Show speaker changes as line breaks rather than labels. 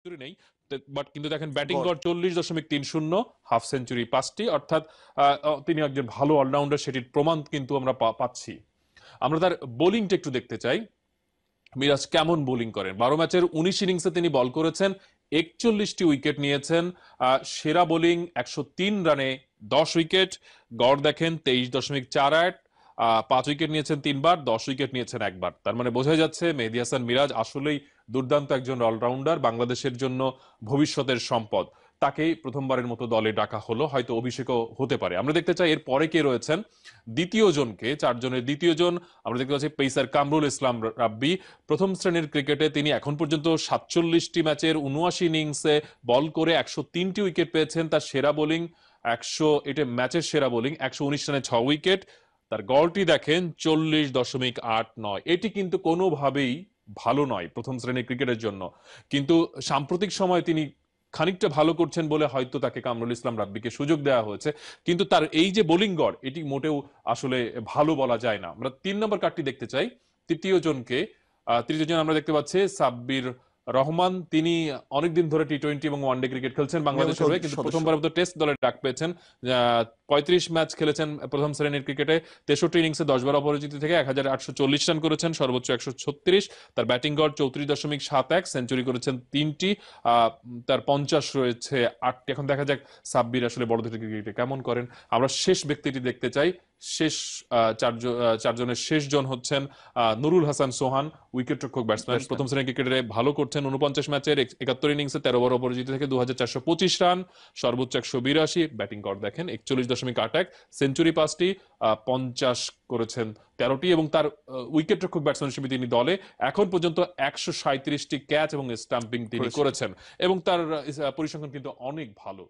Century নেই, but কিন্তু দেখেন ব্যাটিং
গড়।
গড় 40.30, হাফ সেঞ্চুরি 5টি, অর্থাৎ তিনি একজন ভালো অলরাউন্ডার, সেটির প্রমাণ কিন্তু আমরা পাচ্ছি। আমরা তার বোলিংটা একটু দেখতে চাই, মিরাজ কেমন বোলিং করেন। 12 ম্যাচের 19 ইনিংসে তিনি বল করেছেন, 41টি উইকেট নিয়েছেন। সেরা বোলিং 103 রানে 10 উইকেট, গড় দেখেন 23.48। 5 উইকেট নিয়েছেন 3বার, 10 উইকেট নিয়েছেন একবার। তার মানে বোঝা যাচ্ছে মেহেদী হাসান মিরাজ আসলেই দুর্দান্ত একজন অলরাউন্ডার, বাংলাদেশের জন্য ভবিষ্যতের সম্পদ। তাকেই প্রথমবারের মতো দলে ডাকা হলো, হয়তো অভিষেকও হতে পারে। আমরা দেখতে চাই এর পরে কে রয়েছেন দ্বিতীয় জনকে, 4 জনের দ্বিতীয় জন। আমরা দেখতে পাচ্ছি পেসার কামরুল ইসলাম রাব্বি। প্রথম শ্রেণীর ক্রিকেটে তিনি এখন পর্যন্ত 47টি ম্যাচের 79 ইনিংসে বল করে 103টি উইকেট পেয়েছেন। তার সেরা বোলিং এটা ম্যাচের সেরা বোলিং, 119 রানে 6 উইকেট। তার গড়টি দেখেন 40.89। এটি কিন্তু কোনোভাবেই ভালো নয় প্রথম শ্রেণীর ক্রিকেটের জন্য, কিন্তু সাম্প্রতিক সময় তিনি খানিকটা ভালো করছেন বলে হয়তো তাকে কামরুল ইসলাম রাব্বিকে সুযোগ দেওয়া হয়েছে। কিন্তু তার এই যে বোলিং গড়, এটি মোটেও আসলে ভালো বলা যায় না। আমরা 3 নম্বর কার্ডটি দেখতে চাই, তৃতীয় জনকে। তৃতীয় জন আমরা দেখতে পাচ্ছি সাব্বির রহমান। তিনি অনেকদিন ধরে টি-20 এবং ওয়ানডে ক্রিকেট খেলছেন
নিয়মিত
বাংলাদেশের হয়ে, কিন্তু
সদস্য।
প্রথমবার মতো টেস্ট দলে ডাক পেয়েছেন। 35 ম্যাচ খেলেছেন প্রথম শ্রেণীর ক্রিকেটে, 63 ইনিংসে 10 বার অপরাজিত থেকে 1840 রান করেছেন, সর্বোচ্চ 136। তার ব্যাটিং গড় 34.71, সেঞ্চুরি করেছেন 3টি। তার 50 রয়েছে 8টি। এখন দেখা যাক সাব্বির আসলে বড় দুটি ক্রিকেটে কেমন করেন। আমরা শেষ ব্যক্তিটি দেখতে চাই, শেষ চারজনের শেষ জন হচ্ছেন নুরুল হাসান সোহান, উইকেটরক্ষক ব্যাটসম্যান। প্রথম শ্রেণীর ক্রিকেটে ভালো করছেন, 49 ম্যাচের 71 ইনিংসে 13 বার অপরাজিত থেকে 2425 রান, সর্বোচ্চ 182। ব্যাটিং গড় দেখেন 41.81, সেঞ্চুরি 5টি, 50 করেছেন 13টি, এবং তার উইকেটরক্ষক ব্যাটসম্যান হিসেবে তিনি দলে এখন পর্যন্ত 137টি ক্যাচ এবং স্টাম্পিং তিনি
করেছে।
করেছেন, এবং তার পরিসংখ্যান কিন্তু অনেক ভালো।